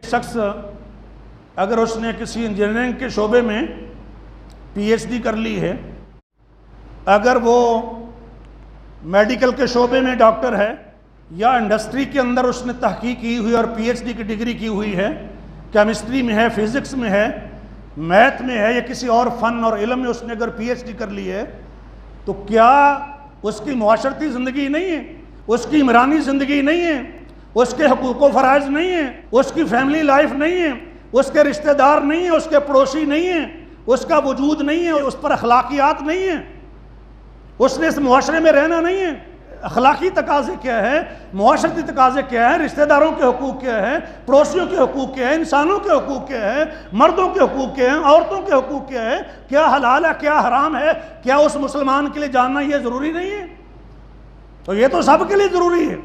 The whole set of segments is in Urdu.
شخص اگر اس نے کسی انجینئرنگ کے شعبے میں پی ایچ ڈی کر لی ہے، اگر وہ میڈیکل کے شعبے میں ڈاکٹر ہے، یا انڈسٹری کے اندر اس نے تحقیق کی ہوئی اور پی ایچ ڈی کی ڈگری کی ہوئی ہے، کیمسٹری میں ہے، فزکس میں ہے، میتھ میں ہے، یا کسی اور فن اور علم میں اس نے اگر پی ایچ ڈی کر لی ہے، تو کیا اس کی معاشرتی زندگی نہیں ہے، اس کی عمرانی زندگی نہیں ہے، اس کے حقوق و فرائض نہیں ہیں، اس کی فیملی لائف نہیں ہے، اس کے رشتہ دار نہیں ہیں، اس کے پڑوسی نہیں ہیں، اس کا وجود نہیں ہے، اس پر اخلاقیات نہیں ہیں، اس نے اس معاشرے میں رہنا نہیں ہے؟ اخلاقی تقاضے کیا ہے، معاشرتی تقاضے کیا ہیں، رشتہ داروں کے حقوق کیا ہے، پڑوسیوں کے حقوق کیا ہے، انسانوں کے حقوق کیا ہے، مردوں کے حقوق کیا ہیں، عورتوں کے حقوق کیا ہے، کیا حلال ہے کیا حرام ہے، کیا اس مسلمان کے لیے جاننا یہ ضروری نہیں ہے؟ تو یہ تو سب کے لیے ضروری ہے،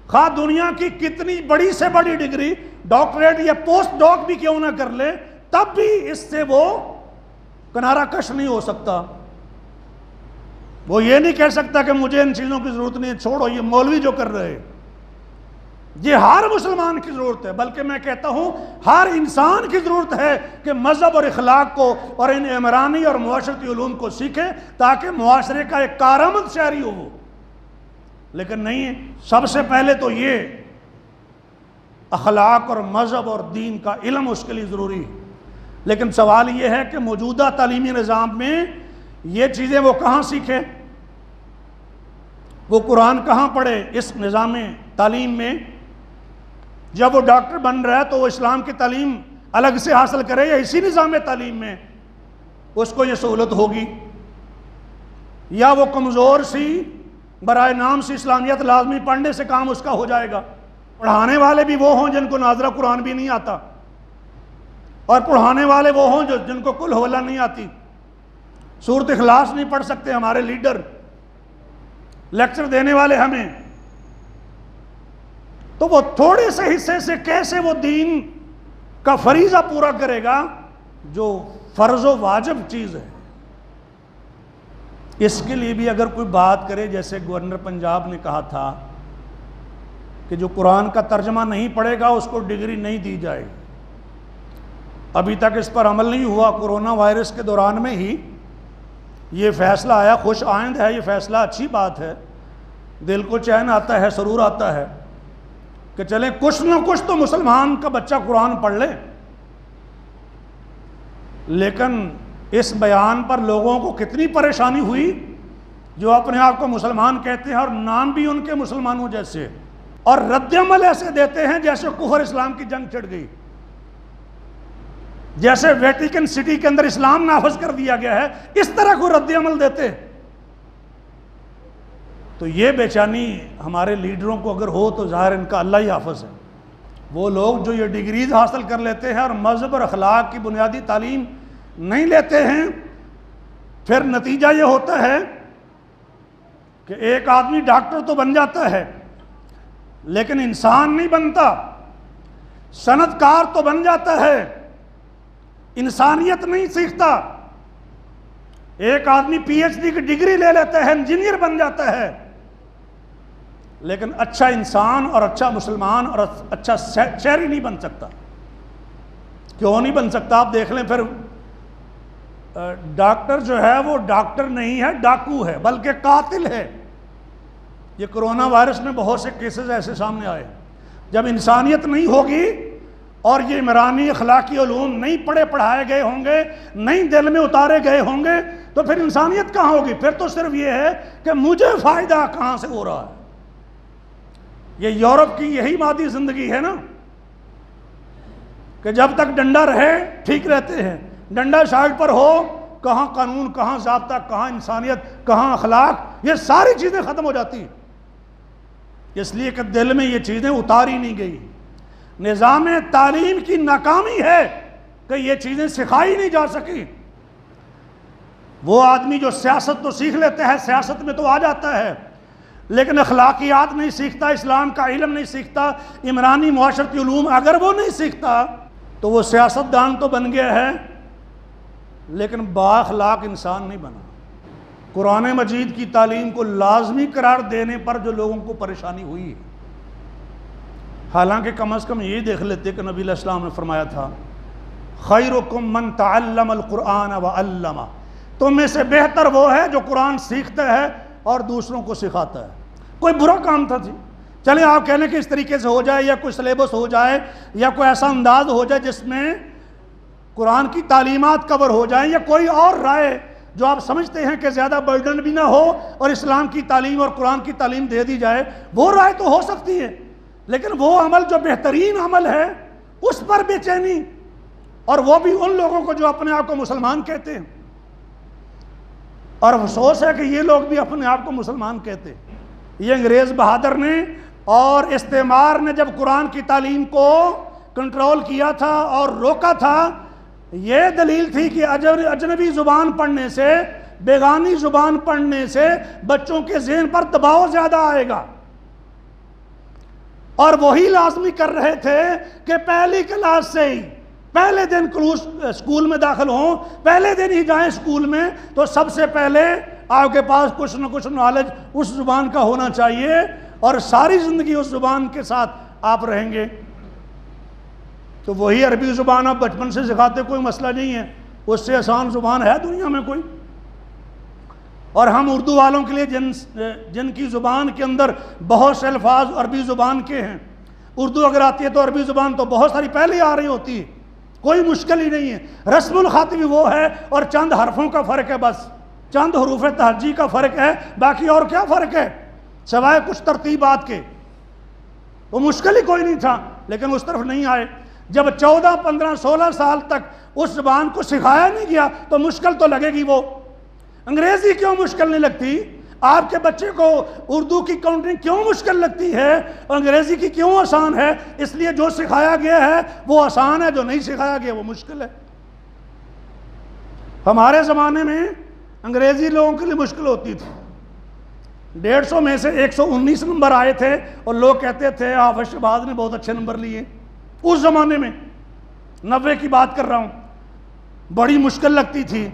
خواہ دنیا کی کتنی بڑی سے بڑی ڈگری، ڈاکٹریٹ یا پوسٹ ڈاک بھی کیوں نہ کر لے، تب بھی اس سے وہ کنارہ کش نہیں ہو سکتا۔ وہ یہ نہیں کہہ سکتا کہ مجھے ان چیزوں کی ضرورت نہیں ہے، چھوڑو یہ مولوی جو کر رہے، یہ ہر مسلمان کی ضرورت ہے، بلکہ میں کہتا ہوں ہر انسان کی ضرورت ہے کہ مذہب اور اخلاق کو اور ان عمرانی اور معاشرتی علوم کو سیکھے، تاکہ معاشرے کا ایک کارآمد شہری ہو وہ۔ لیکن نہیں ہے، سب سے پہلے تو یہ اخلاق اور مذہب اور دین کا علم اس کے لیے ضروری ہے۔ لیکن سوال یہ ہے کہ موجودہ تعلیمی نظام میں یہ چیزیں وہ کہاں سیکھے، وہ قرآن کہاں پڑھے اس نظام تعلیم میں؟ جب وہ ڈاکٹر بن رہا ہے تو وہ اسلام کی تعلیم الگ سے حاصل کرے، یا اسی نظام تعلیم میں اس کو یہ سہولت ہوگی؟ یا وہ کمزور سی برائے نام سی اسلامیت لازمی پڑھنے سے کام اس کا ہو جائے گا؟ پڑھانے والے بھی وہ ہوں جن کو ناظرہ قرآن بھی نہیں آتا، اور پڑھانے والے وہ ہوں جن کو قل ہو اللہ نہیں آتی، سورۃ اخلاص نہیں پڑھ سکتے ہمارے لیڈر، لیکچر دینے والے ہمیں، تو وہ تھوڑے سے حصے سے کیسے وہ دین کا فریضہ پورا کرے گا جو فرض و واجب چیز ہے؟ اس کے لیے بھی اگر کوئی بات کرے، جیسے گورنر پنجاب نے کہا تھا کہ جو قرآن کا ترجمہ نہیں پڑھے گا اس کو ڈگری نہیں دی جائے گی، ابھی تک اس پر عمل نہیں ہوا۔ کورونا وائرس کے دوران میں ہی یہ فیصلہ آیا، خوش آئند ہے یہ فیصلہ، اچھی بات ہے، دل کو چین آتا ہے، سرور آتا ہے کہ چلیں کچھ نہ کچھ تو مسلمان کا بچہ قرآن پڑھ لے۔ لیکن اس بیان پر لوگوں کو کتنی پریشانی ہوئی جو اپنے آپ کو مسلمان کہتے ہیں اور نام بھی ان کے مسلمانوں جیسے، اور رد عمل ایسے دیتے ہیں جیسے کفر اسلام کی جنگ چھڑ گئی، جیسے ویٹیکن سٹی کے اندر اسلام نافذ کر دیا گیا ہے، اس طرح کو رد عمل دیتے۔ تو یہ بے چینی ہمارے لیڈروں کو اگر ہو تو ظاہر ان کا اللہ ہی حافظ ہے۔ وہ لوگ جو یہ ڈگریز حاصل کر لیتے ہیں اور مذہب اور اخلاق کی بنیادی تعلیم نہیں لیتے ہیں، پھر نتیجہ یہ ہوتا ہے کہ ایک آدمی ڈاکٹر تو بن جاتا ہے لیکن انسان نہیں بنتا، صنعت کار تو بن جاتا ہے، انسانیت نہیں سیکھتا۔ ایک آدمی پی ایچ ڈی کی ڈگری لے لیتا ہے، انجینئر بن جاتا ہے، لیکن اچھا انسان اور اچھا مسلمان اور اچھا شہری نہیں بن سکتا۔ کیوں نہیں بن سکتا؟ آپ دیکھ لیں، پھر ڈاکٹر جو ہے وہ ڈاکٹر نہیں ہے، ڈاکو ہے، بلکہ قاتل ہے۔ یہ کرونا وائرس میں بہت سے کیسز ایسے سامنے آئے، جب انسانیت نہیں ہوگی اور یہ عمرانی اخلاقی علوم نہیں پڑھائے گئے ہوں گے، نہیں دل میں اتارے گئے ہوں گے، تو پھر انسانیت کہاں ہوگی؟ پھر تو صرف یہ ہے کہ مجھے فائدہ کہاں سے ہو رہا ہے۔ یہ یورپ کی یہی مادی زندگی ہے نا، کہ جب تک ڈنڈا رہے ٹھیک رہتے ہیں، ڈنڈا سائڈ پر ہو، کہاں قانون، کہاں ضابطہ، کہاں انسانیت، کہاں اخلاق، یہ ساری چیزیں ختم ہو جاتی ہیں، اس لیے کہ دل میں یہ چیزیں اتاری نہیں گئی۔ نظام تعلیم کی ناکامی ہے کہ یہ چیزیں سکھائی نہیں جا سکی۔ وہ آدمی جو سیاست تو سیکھ لیتا ہے، سیاست میں تو آ جاتا ہے، لیکن اخلاقیات نہیں سیکھتا، اسلام کا علم نہیں سیکھتا، عمرانی معاشرتی علوم اگر وہ نہیں سیکھتا تو وہ سیاستدان تو بن گیا ہے لیکن با اخلاق انسان نہیں بنا۔ قرآن مجید کی تعلیم کو لازمی قرار دینے پر جو لوگوں کو پریشانی ہوئی ہے، حالانکہ کم از کم یہ دیکھ لیتے کہ نبی علیہ السلام نے فرمایا تھا خیرکم من تعلم القرآن وعلمہ، تم میں سے بہتر وہ ہے جو قرآن سیکھتا ہے اور دوسروں کو سکھاتا ہے۔ کوئی برا کام تھا جی، چلیں آپ کہہ لیں کہ اس طریقے سے ہو جائے یا کوئی سلیبس ہو جائے یا کوئی ایسا انداز ہو جائے جس میں قرآن کی تعلیمات کور ہو جائیں، یا کوئی اور رائے جو آپ سمجھتے ہیں کہ زیادہ برڈن بھی نہ ہو اور اسلام کی تعلیم اور قرآن کی تعلیم دے دی جائے، وہ رائے تو ہو سکتی ہے، لیکن وہ عمل جو بہترین عمل ہے اس پر بے چینی، اور وہ بھی ان لوگوں کو جو اپنے آپ کو مسلمان کہتے ہیں، اور افسوس ہے کہ یہ لوگ بھی اپنے آپ کو مسلمان کہتے ہیں۔ یہ انگریز بہادر نے اور استعمار نے جب قرآن کی تعلیم کو کنٹرول کیا تھا اور روکا تھا، یہ دلیل تھی کہ اجنبی زبان پڑھنے سے، بیگانی زبان پڑھنے سے بچوں کے ذہن پر دباؤ زیادہ آئے گا، اور وہی لازمی کر رہے تھے کہ پہلی کلاس سے ہی، پہلے دن اسکول میں داخل ہوں، پہلے دن ہی جائیں اسکول میں، تو سب سے پہلے آپ کے پاس کچھ نہ کچھ نالج اس زبان کا ہونا چاہیے، اور ساری زندگی اس زبان کے ساتھ آپ رہیں گے۔ تو وہی عربی زبان آپ بچپن سے سکھاتے، کوئی مسئلہ نہیں ہے، اس سے آسان زبان ہے دنیا میں کوئی؟ اور ہم اردو والوں کے لیے جن کی زبان کے اندر بہت سے الفاظ عربی زبان کے ہیں، اردو اگر آتی ہے تو عربی زبان تو بہت ساری پہلے آ رہی ہوتی ہے، کوئی مشکل ہی نہیں ہے۔ رسم الخط بھی وہ ہے، اور چند حرفوں کا فرق ہے، بس چند حروف تہجی کا فرق ہے، باقی اور کیا فرق ہے سوائے کچھ ترتیبات کے؟ وہ مشکل ہی کوئی نہیں تھا، لیکن اس طرف نہیں آئے۔ جب 14 15 16 سال تک اس زبان کو سکھایا نہیں گیا تو مشکل تو لگے گی۔ وہ انگریزی کیوں مشکل نہیں لگتی؟ آپ کے بچے کو اردو کی کاؤنٹنگ کیوں مشکل لگتی ہے اور انگریزی کی کیوں آسان ہے؟ اس لیے جو سکھایا گیا ہے وہ آسان ہے، جو نہیں سکھایا گیا وہ مشکل ہے۔ ہمارے زمانے میں انگریزی لوگوں کے لیے مشکل ہوتی تھی، 150 میں سے 119 نمبر آئے تھے، اور لوگ کہتے تھے حافظ شہباز نے بہت اچھے نمبر لیے۔ اس زمانے میں 90 کی بات کر رہا ہوں، بڑی مشکل لگتی تھی،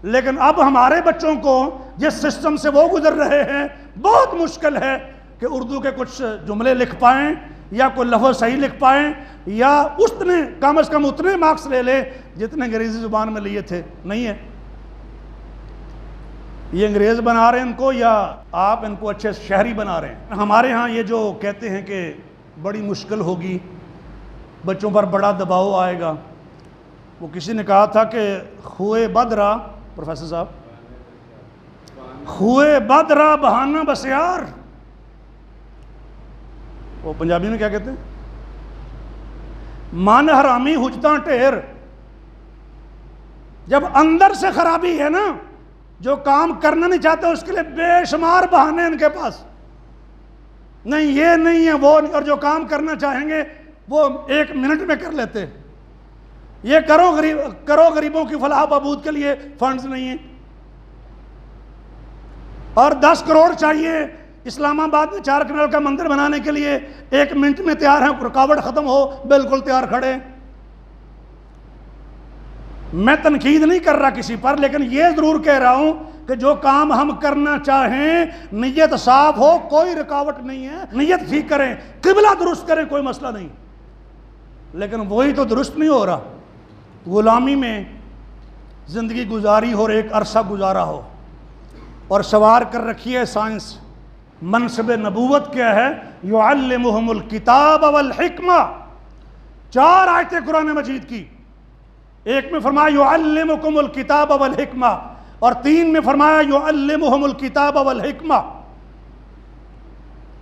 لیکن اب ہمارے بچوں کو جس سسٹم سے وہ گزر رہے ہیں، بہت مشکل ہے کہ اردو کے کچھ جملے لکھ پائیں یا کوئی لفظ صحیح لکھ پائیں، یا اتنے کم از کم اتنے مارکس لے لیں جتنے انگریزی زبان میں لیے تھے۔ نہیں ہے، یہ انگریز بنا رہے ہیں ان کو، یا آپ ان کو اچھے شہری بنا رہے ہیں؟ ہمارے ہاں یہ جو کہتے ہیں کہ بڑی مشکل ہوگی، بچوں پر بڑا دباؤ آئے گا، وہ کسی نے کہا تھا کہ خوئے بد را، پروفیسر صاحب، خوئے بد را بہانہ بسیار، وہ پنجابی میں کیا کہتے ہیں؟ من حرامی حجتاں ٹھیر۔ جب اندر سے خرابی ہے نا، جو کام کرنا نہیں چاہتے اس کے لیے بے شمار بہانے ان کے پاس، نہیں یہ نہیں ہے وہ نہیں، اور جو کام کرنا چاہیں گے وہ 1 منٹ میں کر لیتے۔ یہ کرو غریبوں کی فلاح بہبود کے لیے فنڈز نہیں ہیں، اور 10 کروڑ چاہیے اسلام آباد میں 4 کنال کا مندر بنانے کے لیے، 1 منٹ میں تیار ہیں، رکاوٹ ختم ہو بالکل تیار کھڑے۔ میں تنقید نہیں کر رہا کسی پر، لیکن یہ ضرور کہہ رہا ہوں کہ جو کام ہم کرنا چاہیں نیت صاف ہو، کوئی رکاوٹ نہیں ہے، نیت ٹھیک کریں، قبلہ درست کریں، کوئی مسئلہ نہیں، لیکن وہی تو درست نہیں ہو رہا۔ غلامی میں زندگی گزاری ہو اور ایک عرصہ گزارا ہو، اور سوار کر رکھی ہے سائنس۔ منصب نبوت کیا ہے؟ یعلمہم الکتاب والحکمہ۔ 4 آیتیں قرآن مجید کی، ایک میں فرمایا یعلمکم الکتاب والحکمہ، اور 3 میں فرمایا یعلمہم الکتاب والحکمہ،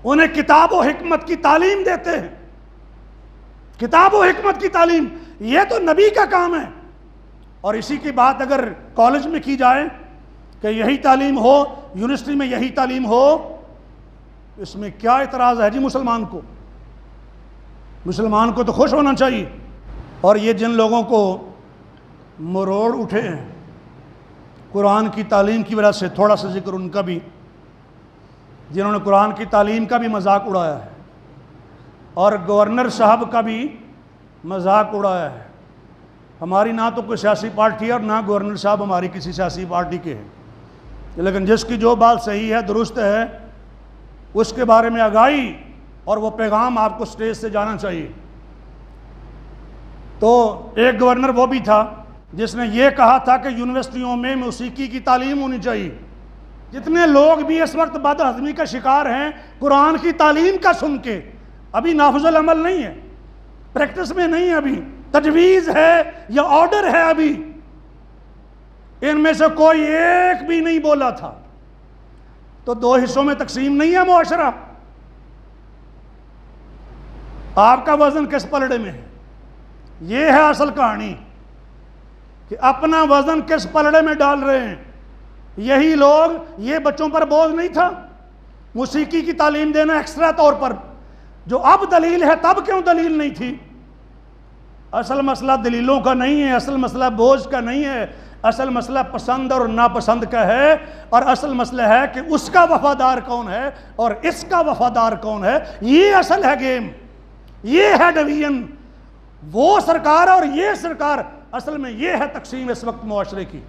انہیں کتاب و حکمت کی تعلیم دیتے ہیں۔ کتاب و حکمت کی تعلیم یہ تو نبی کا کام ہے، اور اسی کی بات اگر کالج میں کی جائے کہ یہی تعلیم ہو، یونیورسٹی میں یہی تعلیم ہو، اس میں کیا اعتراض ہے جی؟ مسلمان کو تو خوش ہونا چاہیے۔ اور یہ جن لوگوں کو مروڑ اٹھے ہیں قرآن کی تعلیم کی وجہ سے، تھوڑا سا ذکر ان کا بھی، جنہوں نے قرآن کی تعلیم کا بھی مذاق اڑایا ہے اور گورنر صاحب کا بھی مذاق اڑایا ہے۔ ہماری نہ تو کوئی سیاسی پارٹی ہے اور نہ گورنر صاحب ہماری کسی سیاسی پارٹی کے ہیں، لیکن جس کی جو بات صحیح ہے، درست ہے، اس کے بارے میں آگاہی اور وہ پیغام آپ کو سٹیج سے جانا چاہیے۔ تو ایک گورنر وہ بھی تھا جس نے یہ کہا تھا کہ یونیورسٹیوں میں موسیقی کی تعلیم ہونی چاہیے۔ جتنے لوگ بھی اس وقت بد ہضمی کا شکار ہیں قرآن کی تعلیم کا سن کے، ابھی نافذ العمل نہیں ہے، پریکٹس میں نہیں ہے، ابھی تجویز ہے یا آرڈر ہے، ابھی ان میں سے کوئی ایک بھی نہیں بولا تھا، تو دو حصوں میں تقسیم نہیں ہے معاشرہ۔ آپ کا وزن کس پلڑے میں ہے؟ یہ ہے اصل کہانی کہ اپنا وزن کس پلڑے میں ڈال رہے ہیں۔ یہی لوگ، یہ بچوں پر بوجھ نہیں تھا موسیقی کی تعلیم دینا ایکسٹرا طور پر، جو اب دلیل ہے تب کیوں دلیل نہیں تھی؟ اصل مسئلہ دلیلوں کا نہیں ہے، اصل مسئلہ بوجھ کا نہیں ہے، اصل مسئلہ پسند اور ناپسند کا ہے، اور اصل مسئلہ ہے کہ اس کا وفادار کون ہے اور اس کا وفادار کون ہے۔ یہ اصل ہے گیم، یہ ہے ڈویژن، وہ سرکار اور یہ سرکار، اصل میں یہ ہے تقسیم اس وقت معاشرے کی،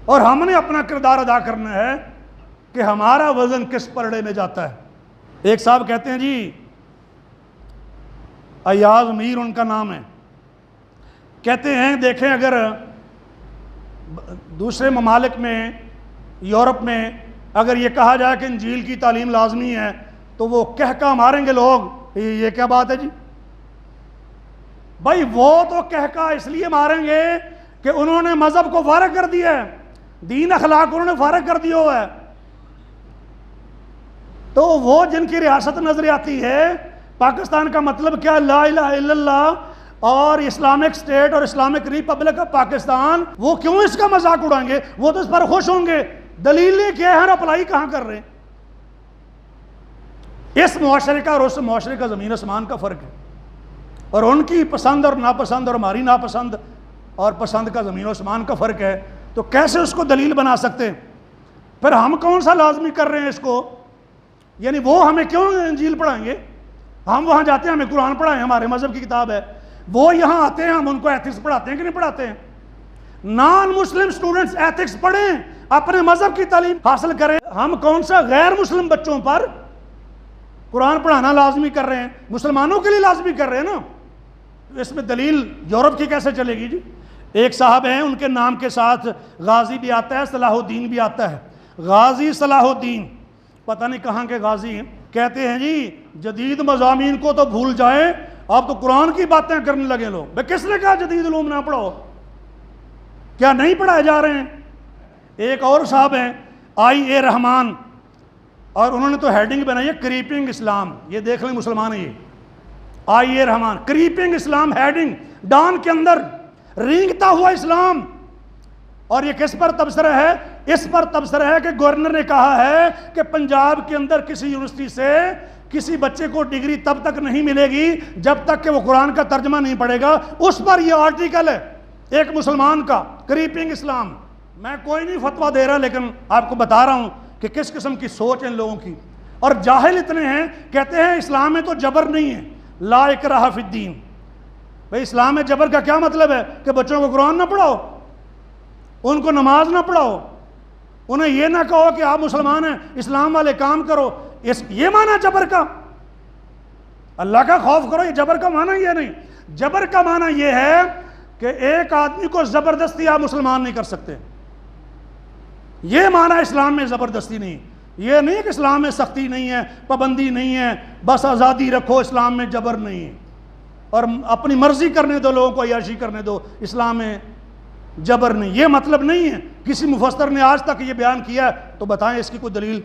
اور ہم نے اپنا کردار ادا کرنا ہے کہ ہمارا وزن کس پلڑے میں جاتا ہے۔ ایک صاحب کہتے ہیں جی، ایاز میر ان کا نام ہے، کہتے ہیں دیکھیں اگر دوسرے ممالک میں، یورپ میں اگر یہ کہا جائے کہ انجیل کی تعلیم لازمی ہے تو وہ کہکا ماریں گے لوگ، یہ کیا بات ہے جی؟ بھائی وہ تو کہکا اس لیے ماریں گے کہ انہوں نے مذہب کو فارغ کر دیا ہے، دین اخلاق انہوں نے فارغ کر دیا ہوا ہے، تو وہ جن کی ریاست نظر آتی ہے، پاکستان کا مطلب کیا، لا الہ الا اللہ اور اسلامک اسٹیٹ اور اسلامک ریپبلک آف پاکستان، وہ کیوں اس کا مذاق اڑائیں گے؟ وہ تو اس پر خوش ہوں گے، دلیلیں کیا ہیں اور اپلائی کہاں کر رہے ہیں؟ اس معاشرے کا اور اس معاشرے کا زمین آسمان کا فرق ہے، اور ان کی پسند اور ناپسند اور ہماری ناپسند اور پسند کا زمین و آسمان کا فرق ہے، تو کیسے اس کو دلیل بنا سکتے ہیں؟ پھر ہم کون سا لازمی کر رہے ہیں اس کو؟ یعنی وہ ہمیں کیوں انجیل پڑھائیں گے؟ ہم وہاں جاتے ہیں، ہمیں قرآن پڑھائیں، ہمارے مذہب کی کتاب ہے، وہ یہاں آتے ہیں، ہم ان کو ایتھکس پڑھاتے ہیں کہ نہیں پڑھاتے ہیں؟ نان مسلم سٹوڈنٹس ایتھکس پڑھیں، اپنے مذہب کی تعلیم حاصل کریں، ہم کون سا غیر مسلم بچوں پر قرآن پڑھانا لازمی کر رہے ہیں؟ مسلمانوں کے لیے لازمی کر رہے ہیں نا، اس میں دلیل یورپ کی کیسے چلے گی جی؟ ایک صاحب ہیں، ان کے نام کے ساتھ غازی بھی آتا ہے، صلاح الدین بھی آتا ہے، غازی صلاح الدین، پتہ نہیں کہاں کے غازی ہیں، کہتے ہیں جی جدید مضامین کو تو بھول جائیں، آپ تو قرآن کی باتیں کرنے لگے لوگ۔ بھئی کس نے کہا جدید علوم نہ پڑھو؟ کیا نہیں پڑھائے جا رہے ہیں؟ ایک اور صاحب ہیں آئی اے رحمان، اور انہوں نے تو ہیڈنگ بنائی ہے کریپنگ اسلام، یہ دیکھ لیں مسلمان ہیں، یہ آئی اے رحمان، کریپنگ اسلام، ہیڈنگ ڈان کے اندر رینگتا ہوا اسلام۔ اور یہ کس پر تبصرہ ہے؟ اس پر تبصرہ ہے کہ گورنر نے کہا ہے کہ پنجاب کے اندر کسی یونیورسٹی سے کسی بچے کو ڈگری تب تک نہیں ملے گی جب تک کہ وہ قرآن کا ترجمہ نہیں پڑھے گا۔ اس پر یہ آرٹیکل ہے ایک مسلمان کا، کریپنگ اسلام۔ میں کوئی نہیں فتویٰ دے رہا، لیکن آپ کو بتا رہا ہوں کہ کس قسم کی سوچ ان لوگوں کی، اور جاہل اتنے ہیں، کہتے ہیں اسلام میں تو جبر نہیں ہے، لا اکراہ فی الدین۔ بھئی اسلام میں جبر کا کیا مطلب ہے؟ کہ بچوں کو قرآن نہ پڑھاؤ، ان کو نماز نہ پڑھاؤ، انہیں یہ نہ کہو کہ آپ مسلمان ہیں اسلام والے کام کرو، یہ معنی جبر کا؟ اللہ کا خوف کرو، یہ جبر کا معنی یہ نہیں۔ جبر کا معنی یہ ہے کہ ایک آدمی کو زبردستی آپ مسلمان نہیں کر سکتے، یہ معنی اسلام میں زبردستی نہیں۔ یہ نہیں کہ اسلام میں سختی نہیں ہے، پابندی نہیں ہے، بس آزادی رکھو، اسلام میں جبر نہیں ہے، اور اپنی مرضی کرنے دو، لوگوں کو عیاشی کرنے دو، اسلام میں جبر نہیں، یہ مطلب نہیں ہے۔ کسی مفسر نے آج تک یہ بیان کیا ہے تو بتائیں اس کی کوئی دلیل؟